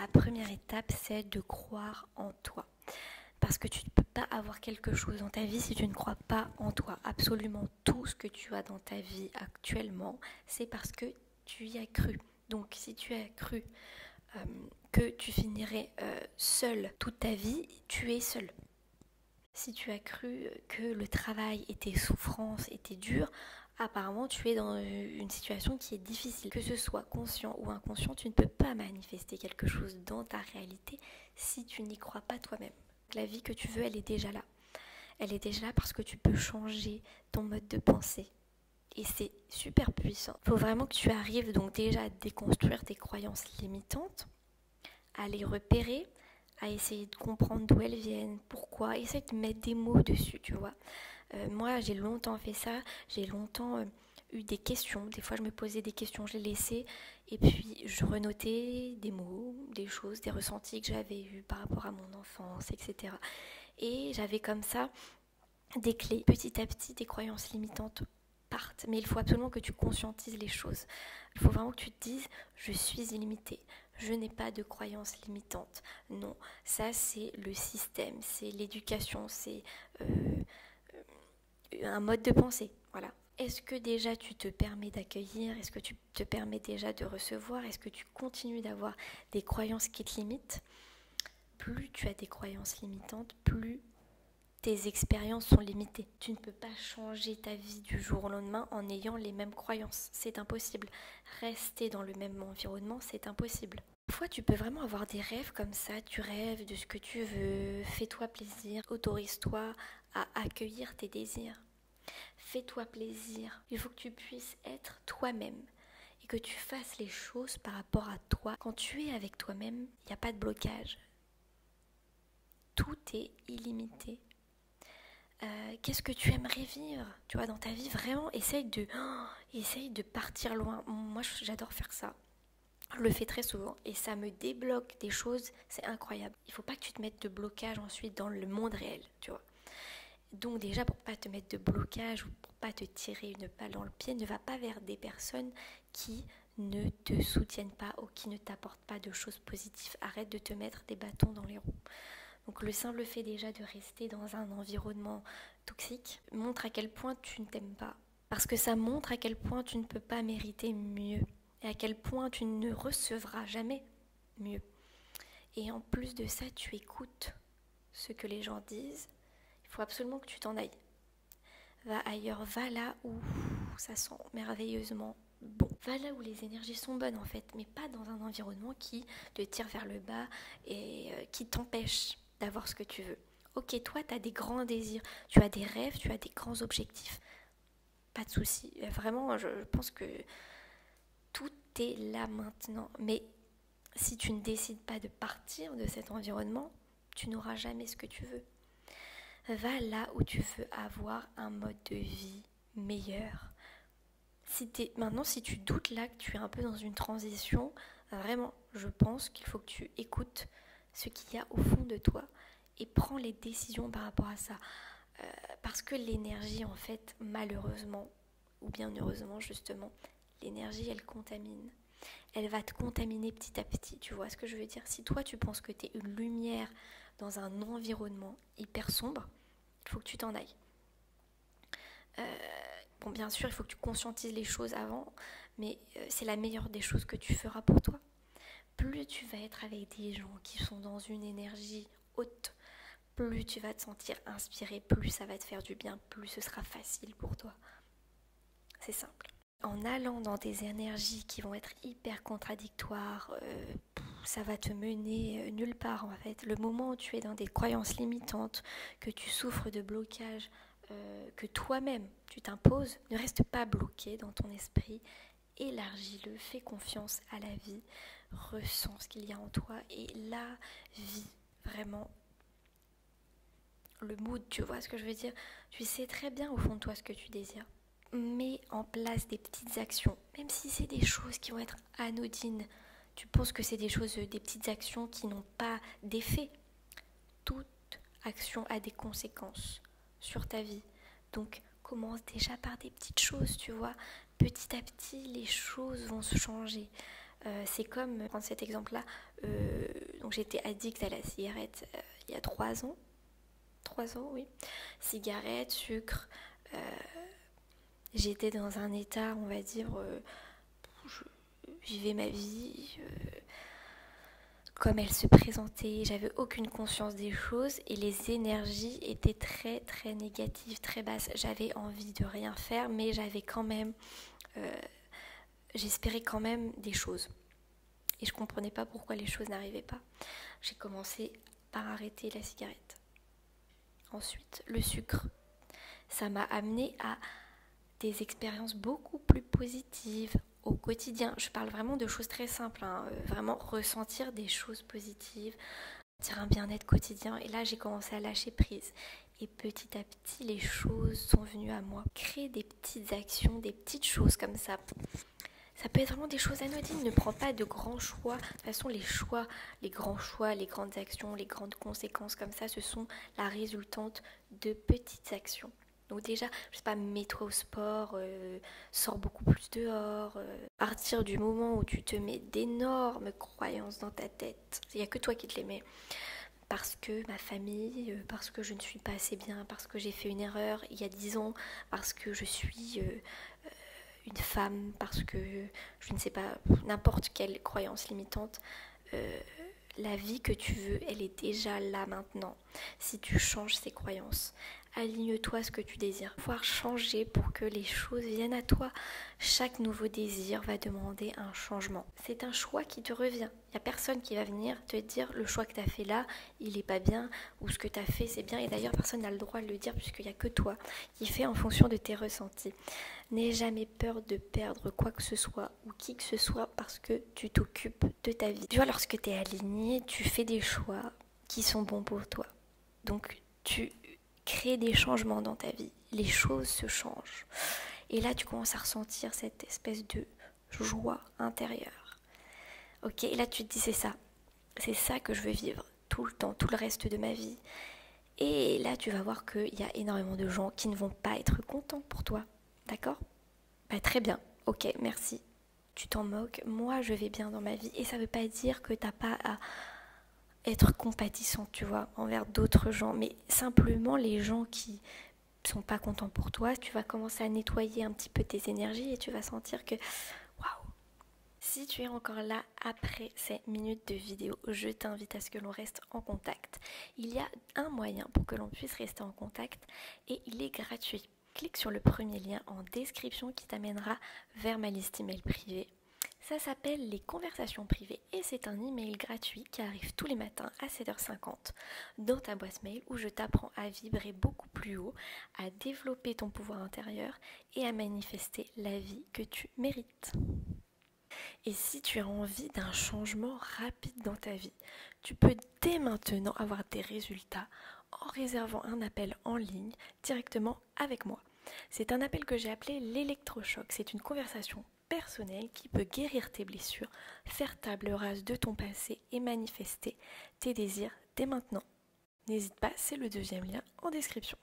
la première étape, c'est de croire en toi. Parce que tu ne peux pas avoir quelque chose dans ta vie si tu ne crois pas en toi. Absolument tout ce que tu as dans ta vie actuellement, c'est parce que tu y as cru. Donc si tu as cru que tu finirais seul toute ta vie, tu es seul. Si tu as cru que le travail était souffrance, était dur, apparemment tu es dans une situation qui est difficile. Que ce soit conscient ou inconscient, tu ne peux pas manifester quelque chose dans ta réalité si tu n'y crois pas toi-même. La vie que tu veux, elle est déjà là. Elle est déjà là parce que tu peux changer ton mode de pensée. Et c'est super puissant. Il faut vraiment que tu arrives donc déjà à déconstruire tes croyances limitantes, à les repérer, à essayer de comprendre d'où elles viennent, pourquoi, essayer de mettre des mots dessus, tu vois. Moi, j'ai longtemps fait ça, j'ai longtemps eu des questions, des fois je me posais des questions, je les laissais, et puis je renotais des mots, des choses, des ressentis que j'avais eus par rapport à mon enfance, etc. Et j'avais comme ça des clés. Petit à petit, tes croyances limitantes partent, mais il faut absolument que tu conscientises les choses. Il faut vraiment que tu te dises, je suis illimitée. Je n'ai pas de croyances limitantes. Non, ça c'est le système, c'est l'éducation, c'est un mode de pensée. Voilà. Est-ce que déjà tu te permets d'accueillir? Est-ce que tu te permets déjà de recevoir? Est-ce que tu continues d'avoir des croyances qui te limitent? Plus tu as des croyances limitantes, plus tes expériences sont limitées. Tu ne peux pas changer ta vie du jour au lendemain en ayant les mêmes croyances. C'est impossible. Rester dans le même environnement, c'est impossible. Parfois, tu peux vraiment avoir des rêves comme ça. Tu rêves de ce que tu veux. Fais-toi plaisir. Autorise-toi à accueillir tes désirs. Fais-toi plaisir. Il faut que tu puisses être toi-même et que tu fasses les choses par rapport à toi. Quand tu es avec toi-même, il n'y a pas de blocage. Tout est illimité. Qu'est-ce que tu aimerais vivre, tu vois, dans ta vie? Vraiment, essaye de partir loin. Moi, j'adore faire ça. Je le fais très souvent et ça me débloque des choses, c'est incroyable. Il ne faut pas que tu te mettes de blocage ensuite dans le monde réel, tu vois. Donc déjà, pour pas te mettre de blocage ou pour pas te tirer une balle dans le pied, ne va pas vers des personnes qui ne te soutiennent pas ou qui ne t'apportent pas de choses positives. Arrête de te mettre des bâtons dans les roues. Donc le simple fait déjà de rester dans un environnement toxique montre à quel point tu ne t'aimes pas. Parce que ça montre à quel point tu ne peux pas mériter mieux. Et à quel point tu ne recevras jamais mieux. Et en plus de ça, tu écoutes ce que les gens disent. Il faut absolument que tu t'en ailles. Va ailleurs, va là où ça sent merveilleusement bon. Va là où les énergies sont bonnes en fait, mais pas dans un environnement qui te tire vers le bas et qui t'empêche d'avoir ce que tu veux. Ok, toi, tu as des grands désirs, tu as des rêves, tu as des grands objectifs. Pas de souci. Vraiment, je pense que tout est là maintenant. Mais si tu ne décides pas de partir de cet environnement, tu n'auras jamais ce que tu veux. Va là où tu veux avoir un mode de vie meilleur. Maintenant, si tu doutes là que tu es un peu dans une transition, vraiment, je pense qu'il faut que tu écoutes ce qu'il y a au fond de toi et prends les décisions par rapport à ça. Parce que l'énergie, en fait, malheureusement, ou bien heureusement justement, l'énergie, elle contamine. Elle va te contaminer petit à petit, tu vois ce que je veux dire? Si toi, tu penses que tu es une lumière dans un environnement hyper sombre, il faut que tu t'en ailles. Bon, bien sûr, il faut que tu conscientises les choses avant, mais c'est la meilleure des choses que tu feras pour toi. Plus tu vas être avec des gens qui sont dans une énergie haute, plus tu vas te sentir inspiré, plus ça va te faire du bien, plus ce sera facile pour toi. C'est simple. En allant dans des énergies qui vont être hyper contradictoires, ça va te mener nulle part en fait. Le moment où tu es dans des croyances limitantes, que tu souffres de blocage, que toi-même tu t'imposes, ne reste pas bloqué dans ton esprit, élargis-le, fais confiance à la vie, ressens ce qu'il y a en toi et là, vis vraiment le mood, tu vois ce que je veux dire? Tu sais très bien au fond de toi ce que tu désires. Mets en place des petites actions, même si c'est des choses qui vont être anodines. Tu penses que c'est des choses, des petites actions qui n'ont pas d'effet. Toute action a des conséquences sur ta vie. Donc commence déjà par des petites choses, tu vois. Petit à petit, les choses vont se changer. C'est comme, prendre cet exemple-là, Donc j'étais addict à la cigarette il y a 3 ans. 3 ans, oui. Cigarette, sucre. J'étais dans un état, on va dire, je vivais ma vie comme elle se présentait. J'avais aucune conscience des choses et les énergies étaient très très négatives, très basses. J'avais envie de rien faire, mais j'avais quand même, j'espérais quand même des choses. Et je comprenais pas pourquoi les choses n'arrivaient pas. J'ai commencé par arrêter la cigarette. Ensuite, le sucre. Ça m'a amené à des expériences beaucoup plus positives au quotidien. Je parle vraiment de choses très simples, hein. Vraiment ressentir des choses positives, sentir un bien-être quotidien. Et là, j'ai commencé à lâcher prise. Et petit à petit, les choses sont venues à moi. Créer des petites actions, des petites choses comme ça. Ça peut être vraiment des choses anodines, ne prends pas de grands choix. De toute façon, les choix, les grands choix, les grandes actions, les grandes conséquences comme ça, ce sont la résultante de petites actions. Donc déjà, je sais pas, mets-toi au sport, sors beaucoup plus dehors. À partir du moment où tu te mets d'énormes croyances dans ta tête, il n'y a que toi qui te les mets. Parce que ma famille, parce que je ne suis pas assez bien, parce que j'ai fait une erreur il y a 10 ans, parce que je suis une femme, parce que je ne sais pas, n'importe quelle croyance limitante. La vie que tu veux, elle est déjà là maintenant. Si tu changes ces croyances, aligne-toi à ce que tu désires. Pouvoir changer pour que les choses viennent à toi. Chaque nouveau désir va demander un changement. C'est un choix qui te revient. Il n'y a personne qui va venir te dire le choix que tu as fait là, il n'est pas bien, ou ce que tu as fait c'est bien. Et d'ailleurs, personne n'a le droit de le dire puisqu'il n'y a que toi qui fais en fonction de tes ressentis. N'aie jamais peur de perdre quoi que ce soit ou qui que ce soit parce que tu t'occupes de ta vie. Tu vois, lorsque tu es aligné, tu fais des choix qui sont bons pour toi. Donc, tu crées des changements dans ta vie. Les choses se changent. Et là, tu commences à ressentir cette espèce de joie intérieure. Ok, et là, tu te dis, c'est ça. C'est ça que je veux vivre tout le temps, tout le reste de ma vie. Et là, tu vas voir qu'il y a énormément de gens qui ne vont pas être contents pour toi. D'accord ? Bah, très bien, ok, merci. Tu t'en moques, moi je vais bien dans ma vie. Et ça veut pas dire que t'as pas à être compatissant, tu vois, envers d'autres gens. Mais simplement les gens qui sont pas contents pour toi, tu vas commencer à nettoyer un petit peu tes énergies et tu vas sentir que waouh. Si tu es encore là après ces minutes de vidéo, je t'invite à ce que l'on reste en contact. Il y a un moyen pour que l'on puisse rester en contact et il est gratuit. Clique sur le premier lien en description qui t'amènera vers ma liste email privée. Ça s'appelle les conversations privées et c'est un email gratuit qui arrive tous les matins à 7h50 dans ta boîte mail où je t'apprends à vibrer beaucoup plus haut, à développer ton pouvoir intérieur et à manifester la vie que tu mérites. Et si tu as envie d'un changement rapide dans ta vie, tu peux dès maintenant avoir des résultats en réservant un appel en ligne directement avec moi. C'est un appel que j'ai appelé l'électrochoc. C'est une conversation personnelle qui peut guérir tes blessures, faire table rase de ton passé et manifester tes désirs dès maintenant. N'hésite pas, c'est le deuxième lien en description.